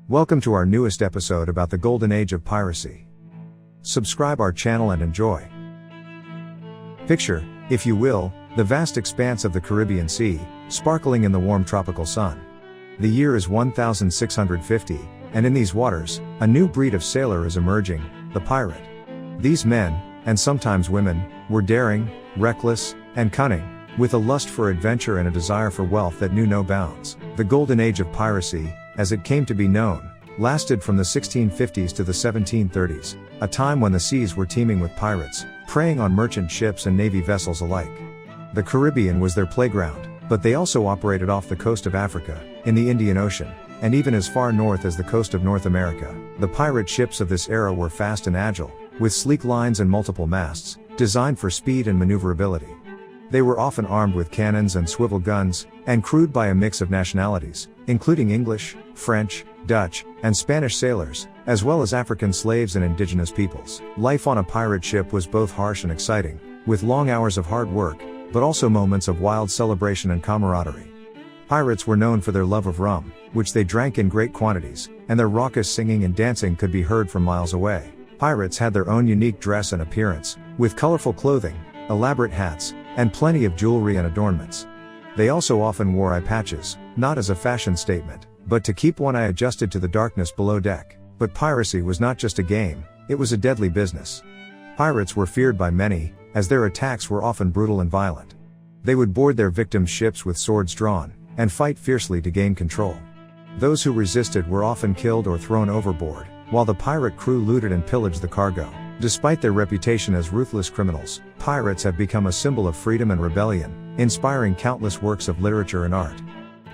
Welcome to our newest episode about the golden age of piracy. Subscribe our channel and enjoy. Picture, if you will, the vast expanse of the Caribbean Sea, sparkling in the warm tropical sun. The year is 1650, and in these waters, a new breed of sailor is emerging, the pirate. These men, and sometimes women, were daring, reckless, and cunning, with a lust for adventure and a desire for wealth that knew no bounds. The golden age of piracy, as it came to be known, lasted from the 1650s to the 1730s, a time when the seas were teeming with pirates, preying on merchant ships and navy vessels alike. The Caribbean was their playground, but they also operated off the coast of Africa, in the Indian Ocean, and even as far north as the coast of North America. The pirate ships of this era were fast and agile, with sleek lines and multiple masts, designed for speed and maneuverability. They were often armed with cannons and swivel guns, and crewed by a mix of nationalities, including English, French, Dutch, and Spanish sailors, as well as African slaves and indigenous peoples. Life on a pirate ship was both harsh and exciting, with long hours of hard work, but also moments of wild celebration and camaraderie. Pirates were known for their love of rum, which they drank in great quantities, and their raucous singing and dancing could be heard from miles away. Pirates had their own unique dress and appearance, with colorful clothing, elaborate hats, and plenty of jewelry and adornments. They also often wore eye patches, not as a fashion statement, but to keep one eye adjusted to the darkness below deck. But piracy was not just a game, it was a deadly business. Pirates were feared by many, as their attacks were often brutal and violent. They would board their victims' ships with swords drawn, and fight fiercely to gain control. Those who resisted were often killed or thrown overboard, while the pirate crew looted and pillaged the cargo. Despite their reputation as ruthless criminals, pirates have become a symbol of freedom and rebellion, inspiring countless works of literature and art.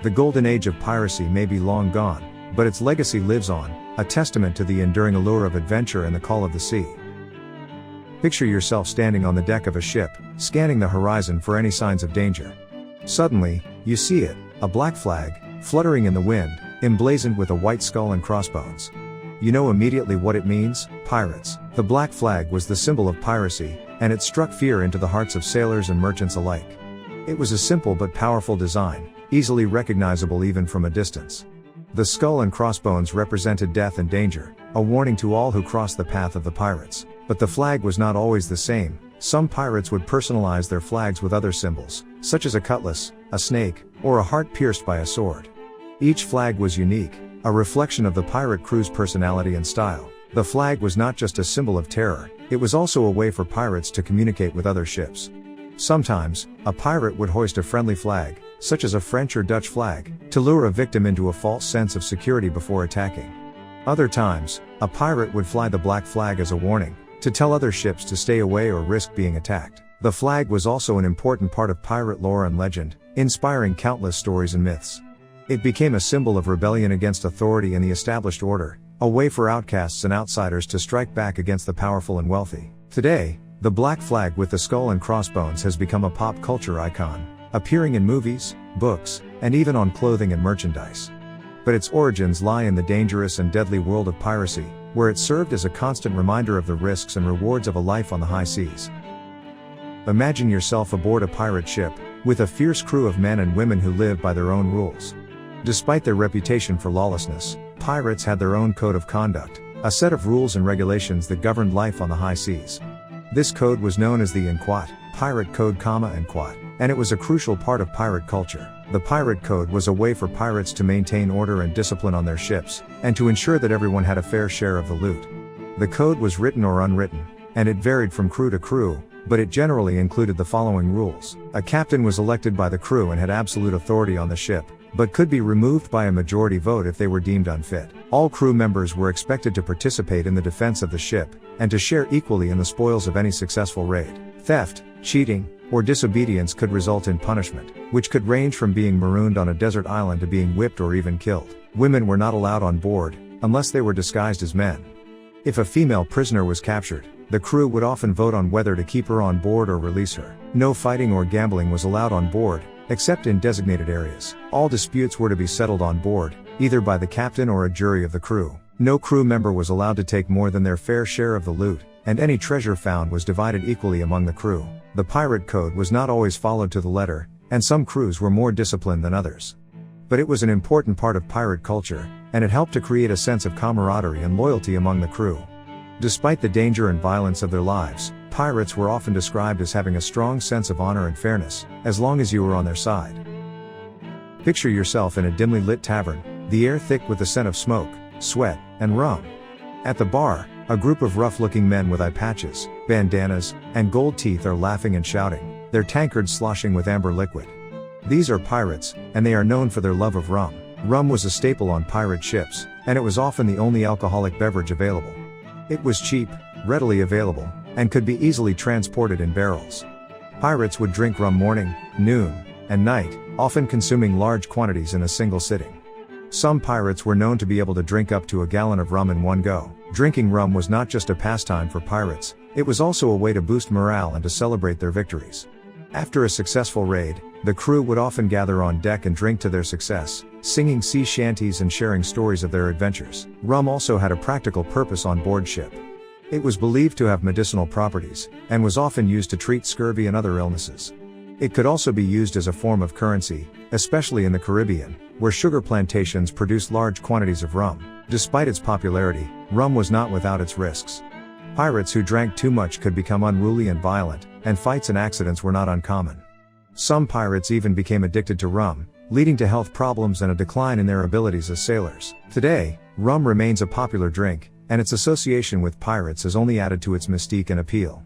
The golden age of piracy may be long gone, but its legacy lives on, a testament to the enduring allure of adventure and the call of the sea. Picture yourself standing on the deck of a ship, scanning the horizon for any signs of danger. Suddenly, you see it, a black flag, fluttering in the wind, emblazoned with a white skull and crossbones. You know immediately what it means: pirates. The black flag was the symbol of piracy, and it struck fear into the hearts of sailors and merchants alike. It was a simple but powerful design, easily recognizable even from a distance. The skull and crossbones represented death and danger, a warning to all who crossed the path of the pirates. But the flag was not always the same. Some pirates would personalize their flags with other symbols, such as a cutlass, a snake, or a heart pierced by a sword. Each flag was unique, a reflection of the pirate crew's personality and style. The flag was not just a symbol of terror, it was also a way for pirates to communicate with other ships. Sometimes, a pirate would hoist a friendly flag, such as a French or Dutch flag, to lure a victim into a false sense of security before attacking. Other times, a pirate would fly the black flag as a warning, to tell other ships to stay away or risk being attacked. The flag was also an important part of pirate lore and legend, inspiring countless stories and myths. It became a symbol of rebellion against authority and the established order, a way for outcasts and outsiders to strike back against the powerful and wealthy. Today, the black flag with the skull and crossbones has become a pop culture icon, appearing in movies, books, and even on clothing and merchandise. But its origins lie in the dangerous and deadly world of piracy, where it served as a constant reminder of the risks and rewards of a life on the high seas. Imagine yourself aboard a pirate ship, with a fierce crew of men and women who live by their own rules. Despite their reputation for lawlessness, pirates had their own code of conduct, a set of rules and regulations that governed life on the high seas. This code was known as the Inquat, Pirate Code, Inquat, and it was a crucial part of pirate culture. The pirate code was a way for pirates to maintain order and discipline on their ships, and to ensure that everyone had a fair share of the loot. The code was written or unwritten, and it varied from crew to crew, but it generally included the following rules. A captain was elected by the crew and had absolute authority on the ship, but could be removed by a majority vote if they were deemed unfit. All crew members were expected to participate in the defense of the ship, and to share equally in the spoils of any successful raid. Theft, cheating, or disobedience could result in punishment, which could range from being marooned on a desert island to being whipped or even killed. Women were not allowed on board, unless they were disguised as men. If a female prisoner was captured, the crew would often vote on whether to keep her on board or release her. No fighting or gambling was allowed on board, except in designated areas. All disputes were to be settled on board, either by the captain or a jury of the crew. No crew member was allowed to take more than their fair share of the loot, and any treasure found was divided equally among the crew. The pirate code was not always followed to the letter, and some crews were more disciplined than others. But it was an important part of pirate culture, and it helped to create a sense of camaraderie and loyalty among the crew. Despite the danger and violence of their lives, pirates were often described as having a strong sense of honor and fairness, as long as you were on their side. Picture yourself in a dimly lit tavern, the air thick with the scent of smoke, sweat, and rum. At the bar, a group of rough-looking men with eye patches, bandanas, and gold teeth are laughing and shouting, their tankards sloshing with amber liquid. These are pirates, and they are known for their love of rum. Rum was a staple on pirate ships, and it was often the only alcoholic beverage available. It was cheap, readily available, and could be easily transported in barrels. Pirates would drink rum morning, noon, and night, often consuming large quantities in a single sitting. Some pirates were known to be able to drink up to a gallon of rum in one go. Drinking rum was not just a pastime for pirates, it was also a way to boost morale and to celebrate their victories. After a successful raid, the crew would often gather on deck and drink to their success, singing sea shanties and sharing stories of their adventures. Rum also had a practical purpose on board ship. It was believed to have medicinal properties, and was often used to treat scurvy and other illnesses. It could also be used as a form of currency, especially in the Caribbean, where sugar plantations produced large quantities of rum. Despite its popularity, rum was not without its risks. Pirates who drank too much could become unruly and violent, and fights and accidents were not uncommon. Some pirates even became addicted to rum, leading to health problems and a decline in their abilities as sailors. Today, rum remains a popular drink, and its association with pirates has only added to its mystique and appeal.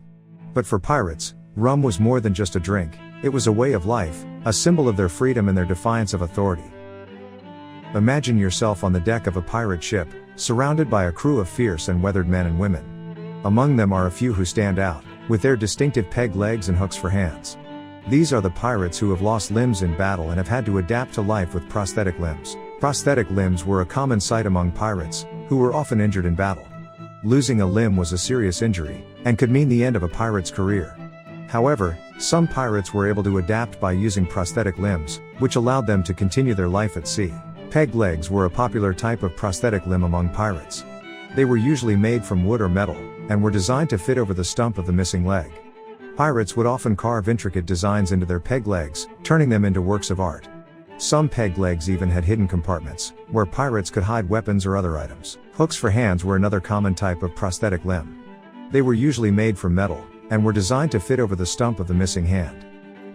But for pirates, rum was more than just a drink, it was a way of life, a symbol of their freedom and their defiance of authority. Imagine yourself on the deck of a pirate ship, surrounded by a crew of fierce and weathered men and women. Among them are a few who stand out, with their distinctive peg legs and hooks for hands. These are the pirates who have lost limbs in battle and have had to adapt to life with prosthetic limbs. Prosthetic limbs were a common sight among pirates, who were often injured in battle. Losing a limb was a serious injury, and could mean the end of a pirate's career. However, some pirates were able to adapt by using prosthetic limbs, which allowed them to continue their life at sea. Peg legs were a popular type of prosthetic limb among pirates. They were usually made from wood or metal, and were designed to fit over the stump of the missing leg. Pirates would often carve intricate designs into their peg legs, turning them into works of art. Some peg legs even had hidden compartments, where pirates could hide weapons or other items. Hooks for hands were another common type of prosthetic limb. They were usually made from metal, and were designed to fit over the stump of the missing hand.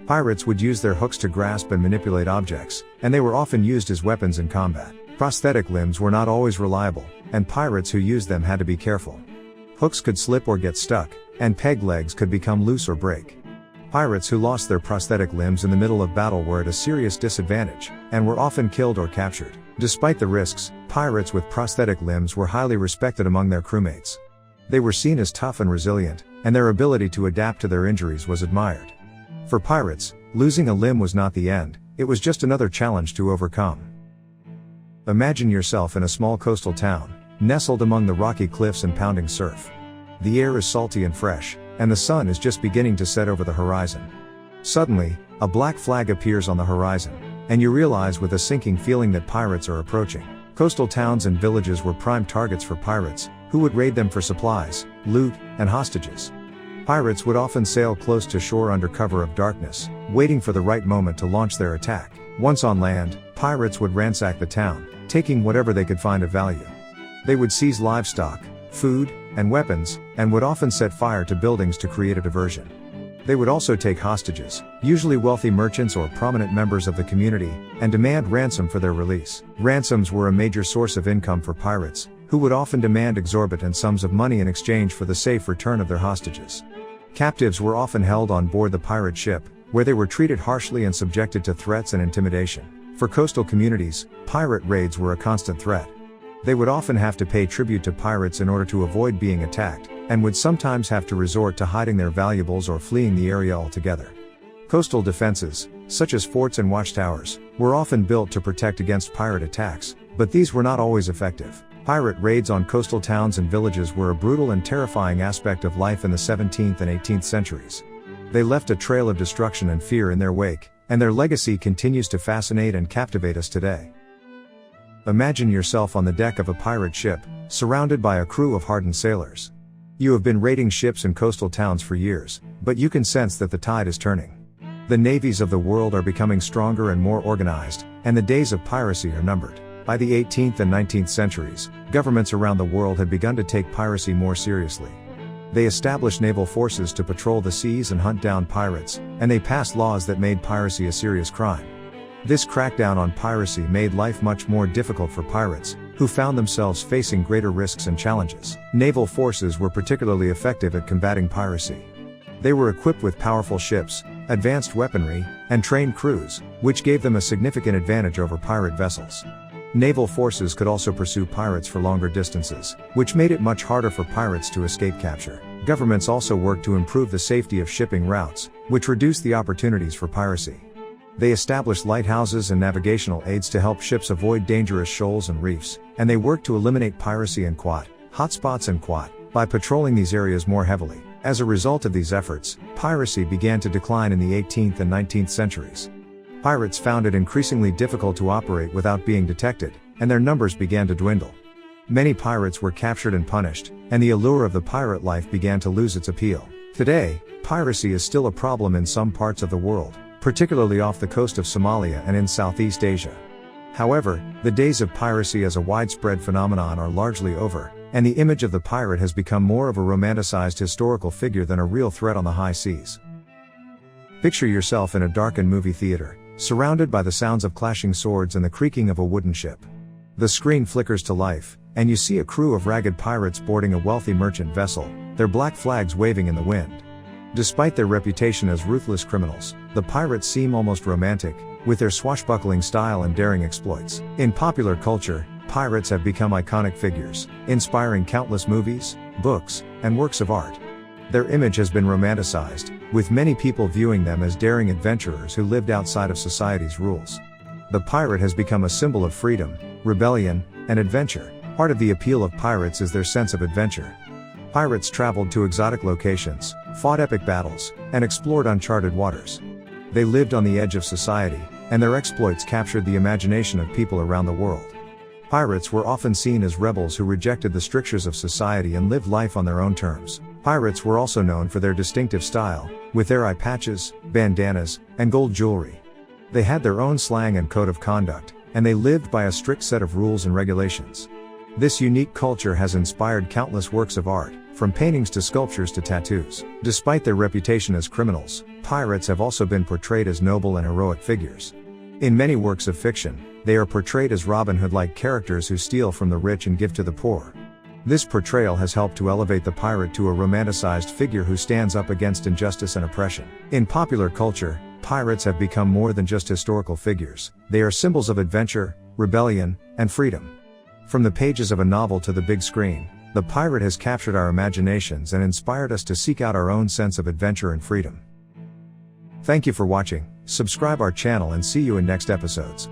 Pirates would use their hooks to grasp and manipulate objects, and they were often used as weapons in combat. Prosthetic limbs were not always reliable, and pirates who used them had to be careful. Hooks could slip or get stuck, and peg legs could become loose or break. Pirates who lost their prosthetic limbs in the middle of battle were at a serious disadvantage, and were often killed or captured. Despite the risks, pirates with prosthetic limbs were highly respected among their crewmates. They were seen as tough and resilient, and their ability to adapt to their injuries was admired. For pirates, losing a limb was not the end, it was just another challenge to overcome. Imagine yourself in a small coastal town, nestled among the rocky cliffs and pounding surf. The air is salty and fresh, and the sun is just beginning to set over the horizon. Suddenly, a black flag appears on the horizon, and you realize with a sinking feeling that pirates are approaching. Coastal towns and villages were prime targets for pirates, who would raid them for supplies, loot, and hostages. Pirates would often sail close to shore under cover of darkness, waiting for the right moment to launch their attack. Once on land, pirates would ransack the town, taking whatever they could find of value. They would seize livestock, food, and weapons, and would often set fire to buildings to create a diversion. They would also take hostages, usually wealthy merchants or prominent members of the community, and demand ransom for their release. Ransoms were a major source of income for pirates, who would often demand exorbitant sums of money in exchange for the safe return of their hostages. Captives were often held on board the pirate ship, where they were treated harshly and subjected to threats and intimidation. For coastal communities, pirate raids were a constant threat. They would often have to pay tribute to pirates in order to avoid being attacked, and would sometimes have to resort to hiding their valuables or fleeing the area altogether. Coastal defenses, such as forts and watchtowers, were often built to protect against pirate attacks, but these were not always effective. Pirate raids on coastal towns and villages were a brutal and terrifying aspect of life in the 17th and 18th centuries. They left a trail of destruction and fear in their wake, and their legacy continues to fascinate and captivate us today. Imagine yourself on the deck of a pirate ship, surrounded by a crew of hardened sailors. You have been raiding ships in coastal towns for years, but you can sense that the tide is turning. The navies of the world are becoming stronger and more organized, and the days of piracy are numbered. By the 18th and 19th centuries, governments around the world had begun to take piracy more seriously. They established naval forces to patrol the seas and hunt down pirates, and they passed laws that made piracy a serious crime. This crackdown on piracy made life much more difficult for pirates, who found themselves facing greater risks and challenges. Naval forces were particularly effective at combating piracy. They were equipped with powerful ships, advanced weaponry, and trained crews, which gave them a significant advantage over pirate vessels. Naval forces could also pursue pirates for longer distances, which made it much harder for pirates to escape capture. Governments also worked to improve the safety of shipping routes, which reduced the opportunities for piracy. They established lighthouses and navigational aids to help ships avoid dangerous shoals and reefs, and they worked to eliminate piracy and hotspots and by patrolling these areas more heavily. As a result of these efforts, piracy began to decline in the 18th and 19th centuries. Pirates found it increasingly difficult to operate without being detected, and their numbers began to dwindle. Many pirates were captured and punished, and the allure of the pirate life began to lose its appeal. Today, piracy is still a problem in some parts of the world, particularly off the coast of Somalia and in Southeast Asia. However, the days of piracy as a widespread phenomenon are largely over, and the image of the pirate has become more of a romanticized historical figure than a real threat on the high seas. Picture yourself in a darkened movie theater, surrounded by the sounds of clashing swords and the creaking of a wooden ship. The screen flickers to life, and you see a crew of ragged pirates boarding a wealthy merchant vessel, their black flags waving in the wind. Despite their reputation as ruthless criminals, the pirates seem almost romantic, with their swashbuckling style and daring exploits. In popular culture, pirates have become iconic figures, inspiring countless movies, books, and works of art. Their image has been romanticized, with many people viewing them as daring adventurers who lived outside of society's rules. The pirate has become a symbol of freedom, rebellion, and adventure. Part of the appeal of pirates is their sense of adventure. Pirates traveled to exotic locations, fought epic battles, and explored uncharted waters. They lived on the edge of society, and their exploits captured the imagination of people around the world. Pirates were often seen as rebels who rejected the strictures of society and lived life on their own terms. Pirates were also known for their distinctive style, with their eye patches, bandanas, and gold jewelry. They had their own slang and code of conduct, and they lived by a strict set of rules and regulations. This unique culture has inspired countless works of art, from paintings to sculptures to tattoos. Despite their reputation as criminals, pirates have also been portrayed as noble and heroic figures. In many works of fiction, they are portrayed as Robin Hood-like characters who steal from the rich and give to the poor. This portrayal has helped to elevate the pirate to a romanticized figure who stands up against injustice and oppression. In popular culture, pirates have become more than just historical figures. They are symbols of adventure, rebellion, and freedom. From the pages of a novel to the big screen, the pirate has captured our imaginations and inspired us to seek out our own sense of adventure and freedom. Thank you for watching. Subscribe our channel and see you in next episodes.